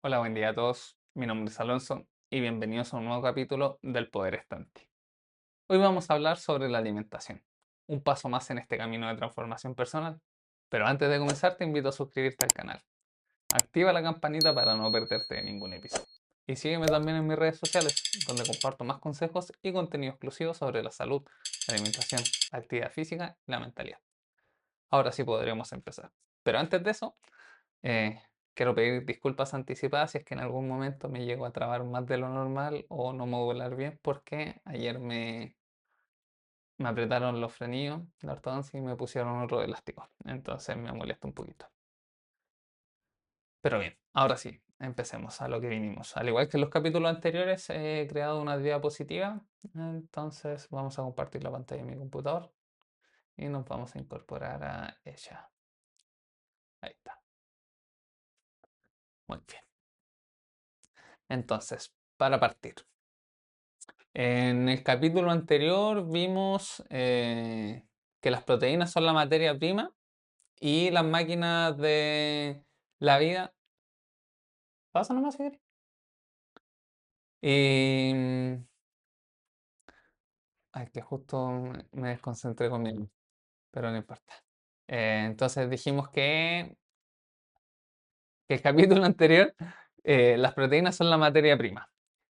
Hola, buen día a todos. Mi nombre es Alonso y bienvenidos a un nuevo capítulo del Poder Estante. Hoy vamos a hablar sobre la alimentación, un paso más en este camino de transformación personal. Pero antes de comenzar te invito a suscribirte al canal. Activa la campanita para no perderte ningún episodio. Y sígueme también en mis redes sociales, donde comparto más consejos y contenido exclusivo sobre la salud, la alimentación, la actividad física y la mentalidad. Ahora sí podríamos empezar. Pero antes de eso, eh, quiero pedir disculpas anticipadas si es que en algún momento me llego a trabar más de lo normal o no modular bien, porque ayer me apretaron los frenillos, la ortodoncia y me pusieron otro elástico. Entonces me molesta un poquito. Pero bien, ahora sí, empecemos a lo que vinimos. Al igual que en los capítulos anteriores, he creado una diapositiva. Entonces vamos a compartir la pantalla de mi computador y nos vamos a incorporar a ella. Ahí está. Muy bien. Entonces, para partir. En el capítulo anterior vimos que las proteínas son la materia prima y las máquinas de la vida. Pasa nomás, si querés. Y. Ay, que justo me desconcentré conmigo, pero no importa. Entonces dijimos que el capítulo anterior, las proteínas son la materia prima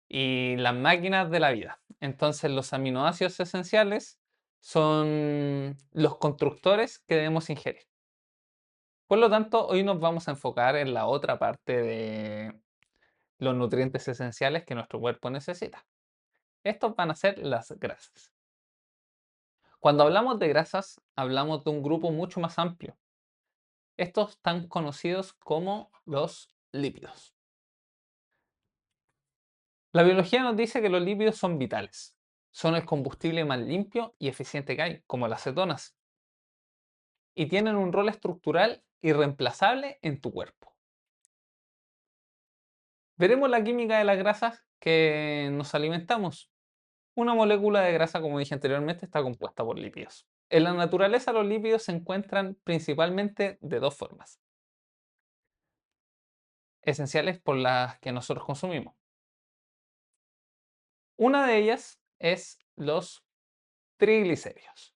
y las máquinas de la vida. Entonces los aminoácidos esenciales son los constructores que debemos ingerir. Por lo tanto, hoy nos vamos a enfocar en la otra parte de los nutrientes esenciales que nuestro cuerpo necesita. Estos van a ser las grasas. Cuando hablamos de grasas, hablamos de un grupo mucho más amplio. Estos están conocidos como los lípidos. La biología nos dice que los lípidos son vitales. Son el combustible más limpio y eficiente que hay, como las cetonas, y tienen un rol estructural irreemplazable en tu cuerpo. Veremos la química de las grasas que nos alimentamos. Una molécula de grasa, como dije anteriormente, está compuesta por lípidos. En la naturaleza los lípidos se encuentran principalmente de dos formas, esenciales por las que nosotros consumimos. Una de ellas es los triglicéridos.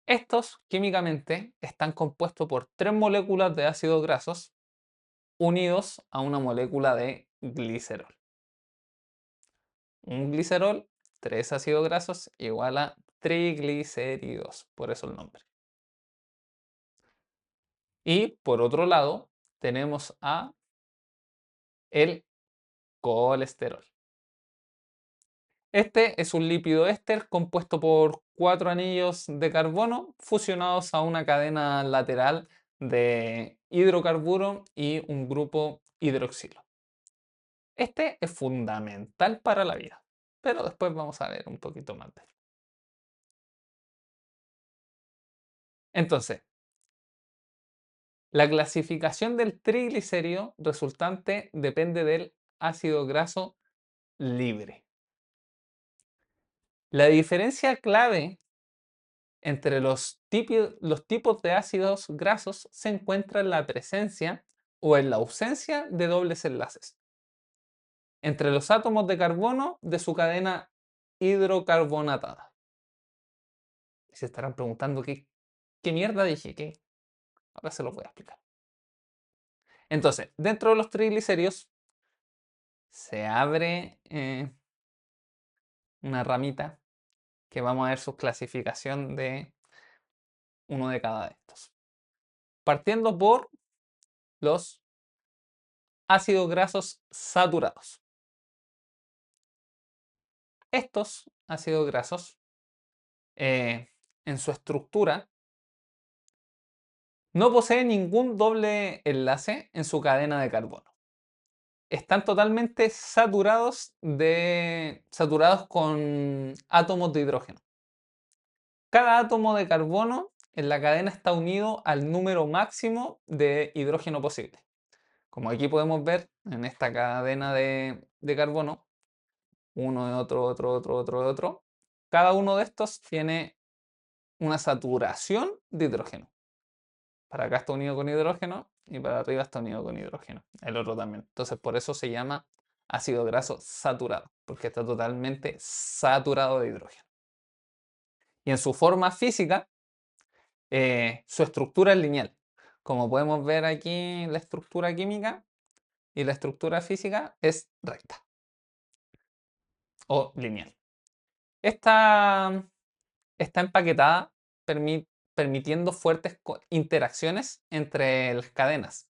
Estos químicamente están compuestos por tres moléculas de ácidos grasos unidos a una molécula de glicerol. Un glicerol, tres ácidos grasos igual a triglicéridos, por eso el nombre. Y por otro lado, tenemos a el colesterol. Este es un lípido éster compuesto por cuatro anillos de carbono fusionados a una cadena lateral de hidrocarburo y un grupo hidroxilo. Este es fundamental para la vida, pero después vamos a ver un poquito más de él. Entonces, la clasificación del triglicérido resultante depende del ácido graso libre. La diferencia clave entre los tipos de ácidos grasos se encuentra en la presencia o en la ausencia de dobles enlaces entre los átomos de carbono de su cadena hidrocarbonatada. Y se estarán preguntando qué mierda dije, ¿qué? Ahora se los voy a explicar. Entonces, dentro de los triglicéridos se abre una ramita que vamos a ver su clasificación de uno de cada de estos. Partiendo por los ácidos grasos saturados. Estos ácidos grasos, en su estructura, no poseen ningún doble enlace en su cadena de carbono. Están totalmente saturados con átomos de hidrógeno. Cada átomo de carbono en la cadena está unido al número máximo de hidrógeno posible. Como aquí podemos ver en esta cadena de carbono, uno de otro, otro. Cada uno de estos tiene una saturación de hidrógeno. Para acá está unido con hidrógeno y para arriba está unido con hidrógeno. El otro también. Entonces por eso se llama ácido graso saturado, porque está totalmente saturado de hidrógeno. Y en su forma física, su estructura es lineal. Como podemos ver aquí, la estructura química y la estructura física es recta o lineal. Esta está empaquetada permitiendo fuertes interacciones entre las cadenas.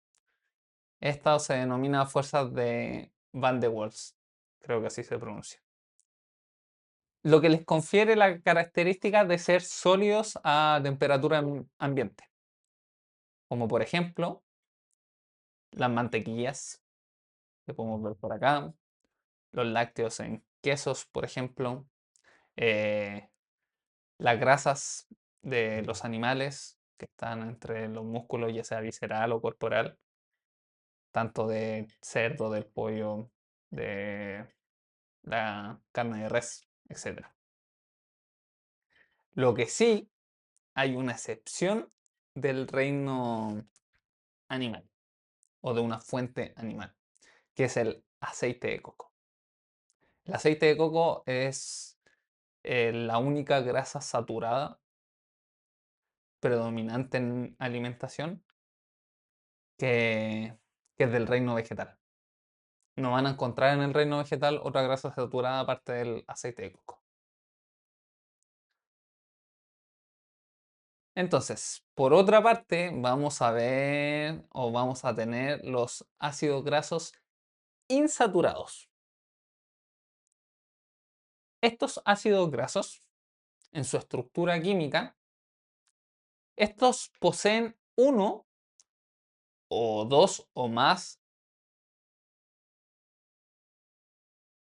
Esto se denomina fuerzas de Van de Waals, creo que así se pronuncia. Lo que les confiere la característica de ser sólidos a temperatura ambiente, como por ejemplo las mantequillas, que podemos ver por acá, los lácteos en quesos, por ejemplo, eh, las grasas de los animales que están entre los músculos, ya sea visceral o corporal, tanto de cerdo, del pollo, de la carne de res, etc. Lo que sí, hay una excepción del reino animal o de una fuente animal, que es el aceite de coco. El aceite de coco es la única grasa saturada predominante en alimentación que, que es del reino vegetal. No van a encontrar en el reino vegetal otra grasa saturada aparte del aceite de coco. Entonces, por otra parte, vamos a ver o vamos a tener los ácidos grasos insaturados. Estos ácidos grasos, en su estructura química, estos poseen uno o dos o más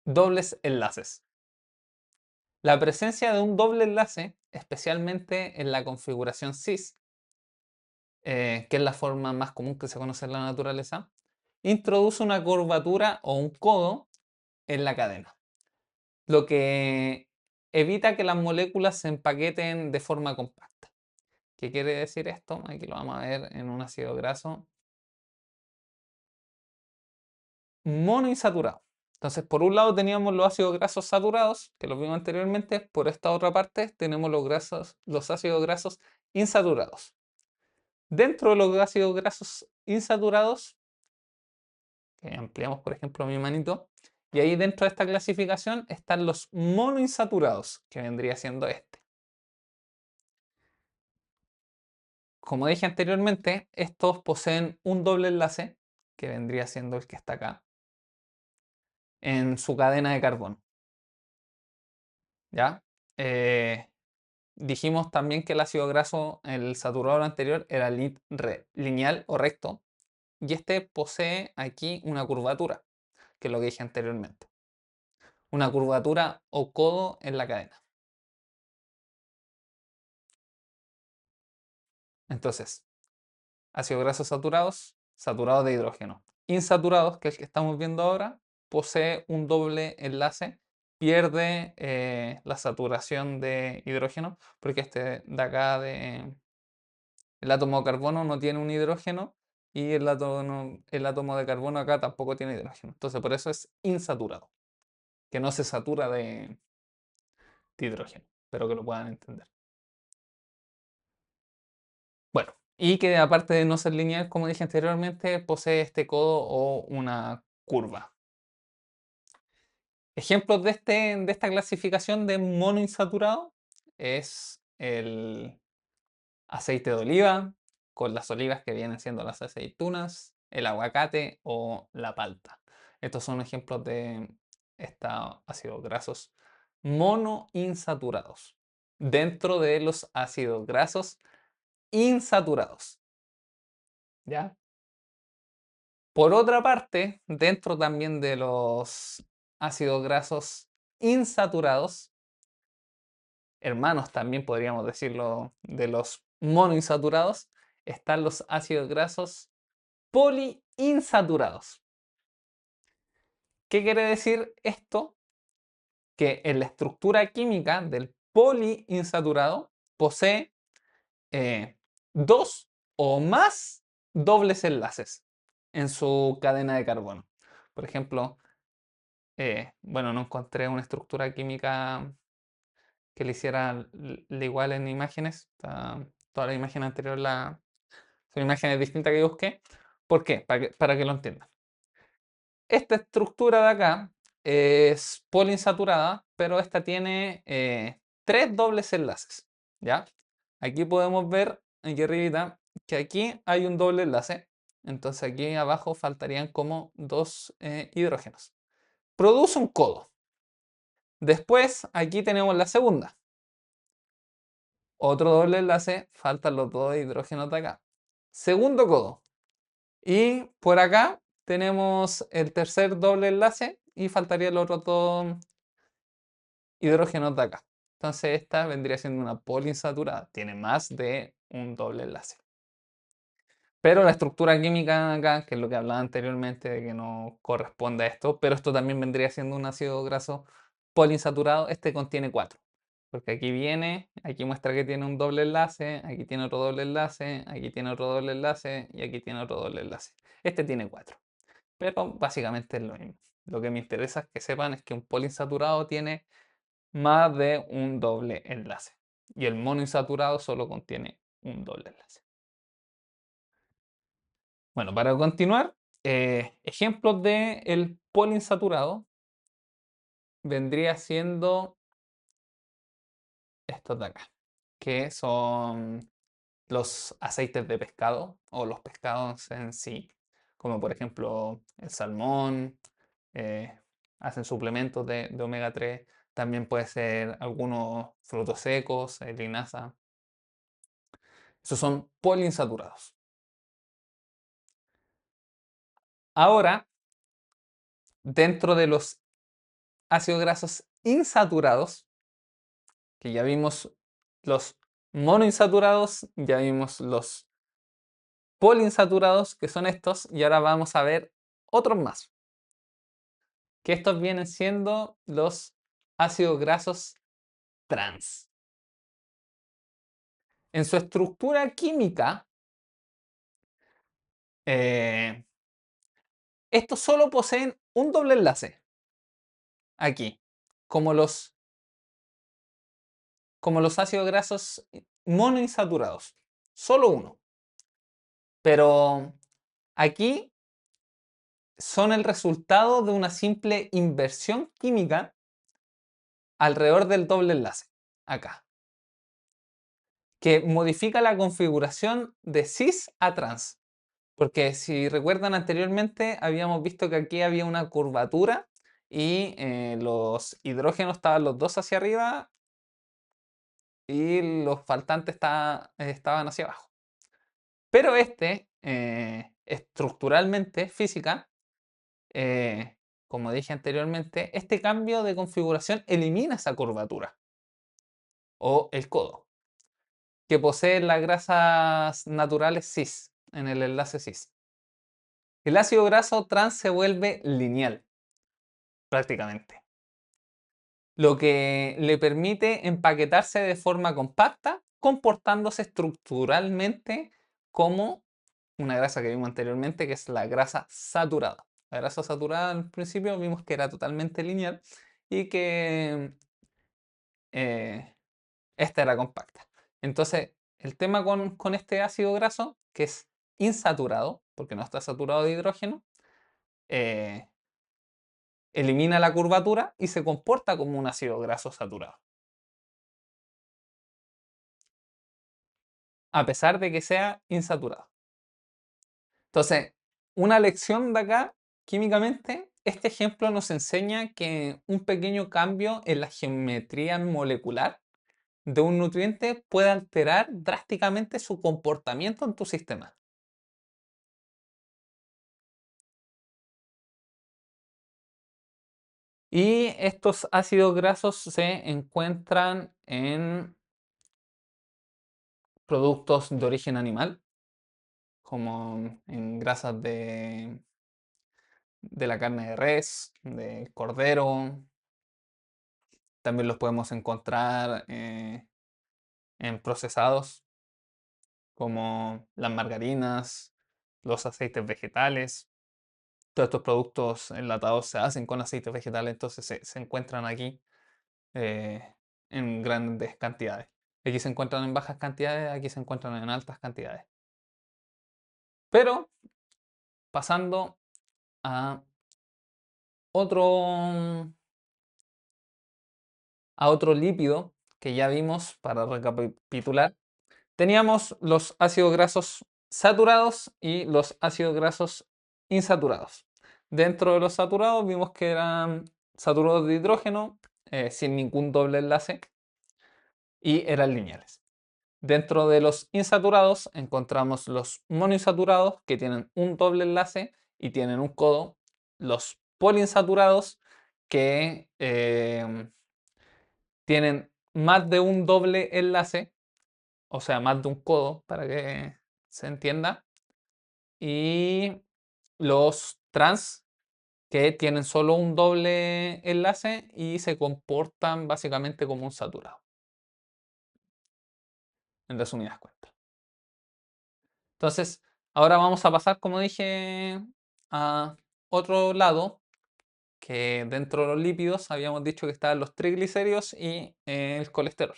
dobles enlaces. La presencia de un doble enlace, especialmente en la configuración cis, que es la forma más común que se conoce en la naturaleza, introduce una curvatura o un codo en la cadena, lo que evita que las moléculas se empaqueten de forma compacta. ¿Qué quiere decir esto? Aquí lo vamos a ver en un ácido graso monoinsaturado. Entonces, por un lado teníamos los ácidos grasos saturados, que los vimos anteriormente. Por esta otra parte tenemos los ácidos grasos insaturados. Dentro de los ácidos grasos insaturados, que ampliamos por ejemplo mi manito, y ahí dentro de esta clasificación están los monoinsaturados, que vendría siendo este. Como dije anteriormente, estos poseen un doble enlace, que vendría siendo el que está acá, en su cadena de carbono. ¿Ya? Dijimos también que el ácido graso, el saturado anterior, era lineal o recto, y este posee aquí una curvatura, que es lo que dije anteriormente. Una curvatura o codo en la cadena. Entonces, ácidos grasos saturados, saturados de hidrógeno. Insaturados, que es el que estamos viendo ahora, posee un doble enlace, pierde la saturación de hidrógeno, porque este de acá, el átomo de carbono no tiene un hidrógeno y el átomo de carbono acá tampoco tiene hidrógeno. Entonces por eso es insaturado, que no se satura de hidrógeno, pero que lo puedan entender. Bueno, y que aparte de no ser lineal, como dije anteriormente, posee este codo o una curva. Ejemplos de esta clasificación de monoinsaturado es el aceite de oliva, con las olivas que vienen siendo las aceitunas, el aguacate o la palta. Estos son ejemplos de estos ácidos grasos monoinsaturados dentro de los ácidos grasos insaturados. ¿Ya? Por otra parte, dentro también de los ácidos grasos insaturados, hermanos también podríamos decirlo de los monoinsaturados, están los ácidos grasos poliinsaturados. ¿Qué quiere decir esto? Que en la estructura química del poliinsaturado posee dos o más dobles enlaces en su cadena de carbono. Por ejemplo, bueno, no encontré una estructura química que le hiciera la igual en imágenes. Toda la imagen anterior son imágenes distintas que yo busqué. ¿Por qué? Para que lo entiendan. Esta estructura de acá es poliinsaturada, pero esta tiene tres dobles enlaces. ¿Ya? Aquí podemos ver, aquí arribita, que aquí hay un doble enlace. Entonces aquí abajo faltarían como dos hidrógenos. Produce un codo. Después aquí tenemos la segunda. Otro doble enlace, faltan los dos hidrógenos de acá. Segundo codo. Y por acá tenemos el tercer doble enlace y faltarían los otros dos hidrógenos de acá. Entonces esta vendría siendo una poliinsaturada. Tiene más de un doble enlace. Pero la estructura química acá, que es lo que hablaba anteriormente, de que no corresponde a esto, pero esto también vendría siendo un ácido graso poliinsaturado, este contiene 4. Porque aquí viene, aquí muestra que tiene un doble enlace, aquí tiene otro doble enlace, aquí tiene otro doble enlace y aquí tiene otro doble enlace. Este tiene 4. Pero básicamente es lo mismo. Lo que me interesa es que sepan es que un poliinsaturado tiene más de un doble enlace. Y el monoinsaturado solo contiene un doble enlace. Bueno, para continuar, ejemplos de el poliinsaturado vendría siendo estos de acá, que son los aceites de pescado o los pescados en sí, como por ejemplo el salmón, eh, hacen suplementos de omega 3, también puede ser algunos frutos secos, linaza, esos son poliinsaturados. Ahora, dentro de los ácidos grasos insaturados, que ya vimos los monoinsaturados, ya vimos los poliinsaturados, que son estos, y ahora vamos a ver otros más, que estos vienen siendo los ácidos grasos trans. En su estructura química, eh, estos solo poseen un doble enlace, aquí, como los, como los ácidos grasos monoinsaturados, solo uno. Pero aquí son el resultado de una simple inversión química alrededor del doble enlace, acá, que modifica la configuración de cis a trans. Porque si recuerdan anteriormente, habíamos visto que aquí había una curvatura y los hidrógenos estaban los dos hacia arriba y los faltantes estaban hacia abajo. Pero estructuralmente, física, como dije anteriormente, este cambio de configuración elimina esa curvatura o el codo que poseen las grasas naturales cis en el enlace cis. El ácido graso trans se vuelve lineal prácticamente, lo que le permite empaquetarse de forma compacta, comportándose estructuralmente como una grasa que vimos anteriormente, que es la grasa saturada. La grasa saturada al principio vimos que era totalmente lineal y que eh, esta era compacta. Entonces, el tema con este ácido graso, que es insaturado, porque no está saturado de hidrógeno, eh, elimina la curvatura y se comporta como un ácido graso saturado, a pesar de que sea insaturado. Entonces, una lección de acá, químicamente, este ejemplo nos enseña que un pequeño cambio en la geometría molecular de un nutriente puede alterar drásticamente su comportamiento en tu sistema. Y estos ácidos grasos se encuentran en productos de origen animal, como en grasas de la carne de res, de cordero. También los podemos encontrar en procesados, como las margarinas, los aceites vegetales. Todos estos productos enlatados se hacen con aceites vegetales, entonces se encuentran aquí eh, en grandes cantidades. Aquí se encuentran en bajas cantidades, aquí se encuentran en altas cantidades. Pero pasando a otro, a otro lípido que ya vimos para recapitular, teníamos los ácidos grasos saturados y los ácidos grasos insaturados. Dentro de los saturados vimos que eran saturados de hidrógeno sin ningún doble enlace y eran lineales. Dentro de los insaturados encontramos los monoinsaturados que tienen un doble enlace y tienen un codo. Los poliinsaturados que tienen más de un doble enlace, o sea, más de un codo para que se entienda. Y los trans que tienen solo un doble enlace y se comportan básicamente como un saturado, en resumidas cuentas. Entonces, ahora vamos a pasar, como dije, a otro lado, que dentro de los lípidos habíamos dicho que estaban los triglicéridos y el colesterol.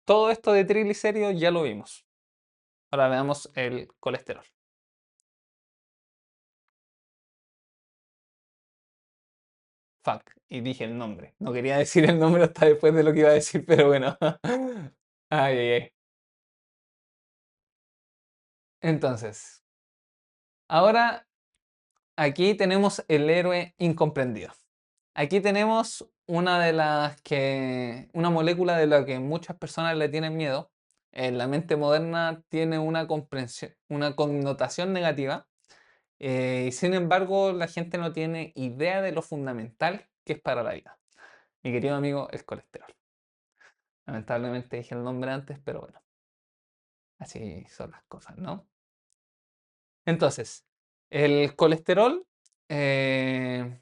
Todo esto de triglicéridos ya lo vimos. Ahora veamos el colesterol. Fuck, y dije el nombre. No quería decir el nombre hasta después de lo que iba a decir, pero bueno. Ay, ay, ay. Entonces, ahora aquí tenemos el héroe incomprendido. Aquí tenemos una molécula de la que muchas personas le tienen miedo. En la mente moderna tiene una comprensión, una connotación negativa, y sin embargo la gente no tiene idea de lo fundamental que es para la vida. Mi querido amigo, el colesterol. Lamentablemente dije el nombre antes, pero bueno, así son las cosas, ¿no? Entonces, el colesterol, en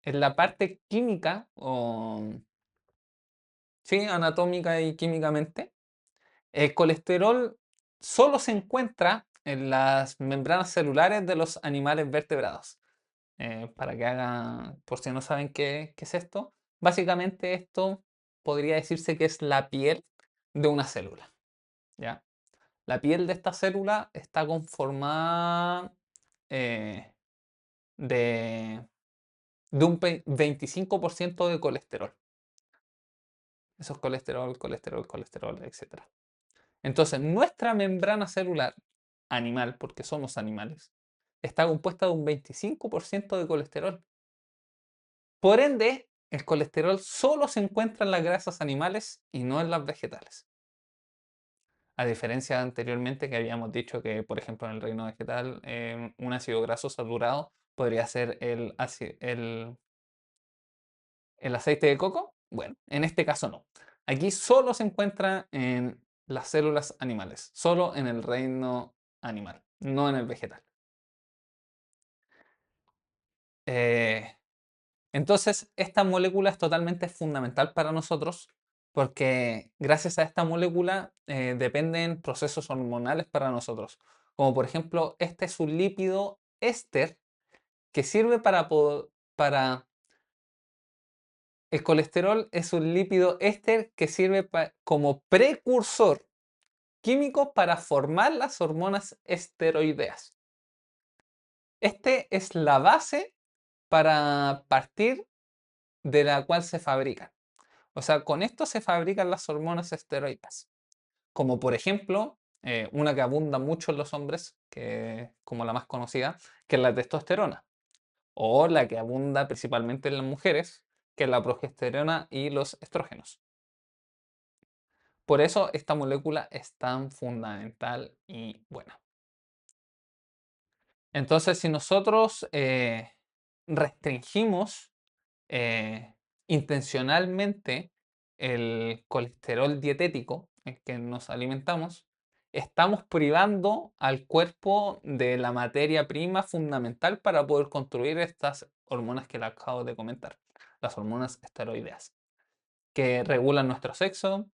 la parte química, o sí, anatómica y químicamente, el colesterol solo se encuentra en las membranas celulares de los animales vertebrados. Para que hagan, por si no saben qué es esto, básicamente esto podría decirse que es la piel de una célula, ¿ya? La piel de esta célula está conformada eh, de, de un 25% de colesterol. Eso es colesterol, colesterol, colesterol, etc. Entonces, nuestra membrana celular animal, porque somos animales, está compuesta de un 25% de colesterol. Por ende, el colesterol solo se encuentra en las grasas animales y no en las vegetales. A diferencia de anteriormente que habíamos dicho que, por ejemplo, en el reino vegetal, un ácido graso saturado podría ser el aceite de coco. Bueno, en este caso no. Aquí solo se encuentra en las células animales, solo en el reino animal, no en el vegetal. Eh, entonces, esta molécula es totalmente fundamental para nosotros porque gracias a esta molécula dependen procesos hormonales para nosotros. Como por ejemplo, este es un lípido éster que sirve para... El colesterol es un lípido éster que sirve como precursor químico para formar las hormonas esteroideas. Este es la base para partir de la cual se fabrican. O sea, con esto se fabrican las hormonas esteroides. Como por ejemplo, una que abunda mucho en los hombres, que como la más conocida, que es la testosterona. O la que abunda principalmente en las mujeres, que es la progesterona y los estrógenos. Por eso esta molécula es tan fundamental y buena. Entonces, si nosotros restringimos eh, intencionalmente el colesterol dietético en que nos alimentamos, estamos privando al cuerpo de la materia prima fundamental para poder construir estas hormonas que le acabo de comentar, las hormonas esteroideas, que regulan nuestro sexo,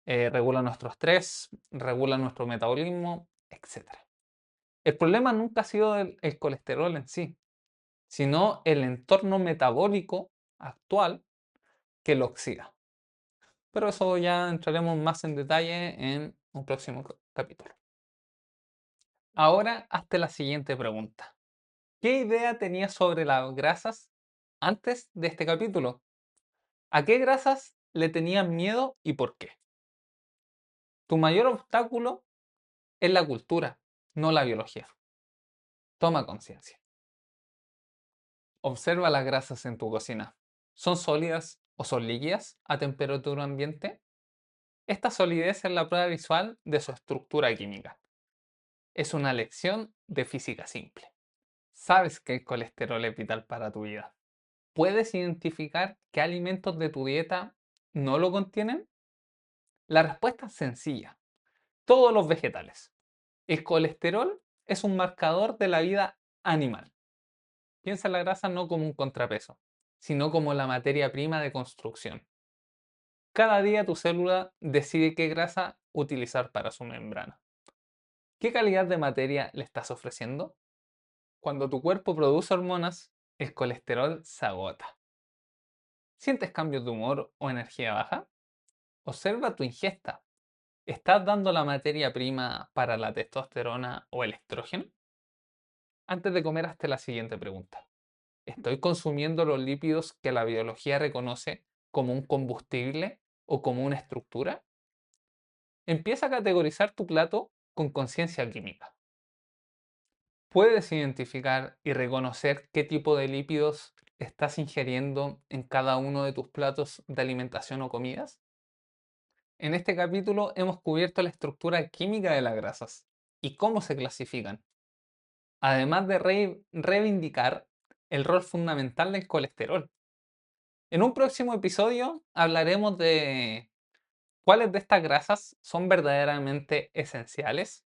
regula nuestro estrés, regula nuestro metabolismo, etc. El problema nunca ha sido el colesterol en sí, sino el entorno metabólico actual que lo oxida. Pero eso ya entraremos más en detalle en un próximo capítulo. Ahora, hazte la siguiente pregunta. ¿Qué idea tenías sobre las grasas antes de este capítulo? ¿A qué grasas le tenías miedo y por qué? Tu mayor obstáculo es la cultura, no la biología. Toma conciencia. Observa las grasas en tu cocina. ¿Son sólidas o son líquidas a temperatura ambiente? Esta solidez es la prueba visual de su estructura química. Es una lección de física simple. ¿Sabes que el colesterol es vital para tu vida? ¿Puedes identificar qué alimentos de tu dieta no lo contienen? La respuesta es sencilla. Todos los vegetales. El colesterol es un marcador de la vida animal. Piensa en la grasa no como un contrapeso, sino como la materia prima de construcción. Cada día tu célula decide qué grasa utilizar para su membrana. ¿Qué calidad de materia le estás ofreciendo? Cuando tu cuerpo produce hormonas, el colesterol se agota. ¿Sientes cambios de humor o energía baja? Observa tu ingesta. ¿Estás dando la materia prima para la testosterona o el estrógeno? Antes de comer, hazte la siguiente pregunta. ¿Estoy consumiendo los lípidos que la biología reconoce como un combustible o como una estructura? Empieza a categorizar tu plato con conciencia química. ¿Puedes identificar y reconocer qué tipo de lípidos estás ingiriendo en cada uno de tus platos de alimentación o comidas? En este capítulo hemos cubierto la estructura química de las grasas y cómo se clasifican, además de reivindicar el rol fundamental del colesterol. En un próximo episodio hablaremos de cuáles de estas grasas son verdaderamente esenciales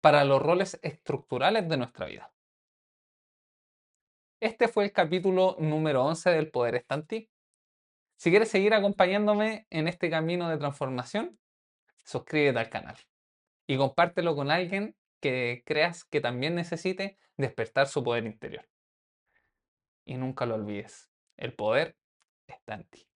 para los roles estructurales de nuestra vida. Este fue el capítulo número 11 del Poder está en ti. Si quieres seguir acompañándome en este camino de transformación, suscríbete al canal y compártelo con alguien que creas que también necesite despertar su poder interior. Y nunca lo olvides, el poder está en ti.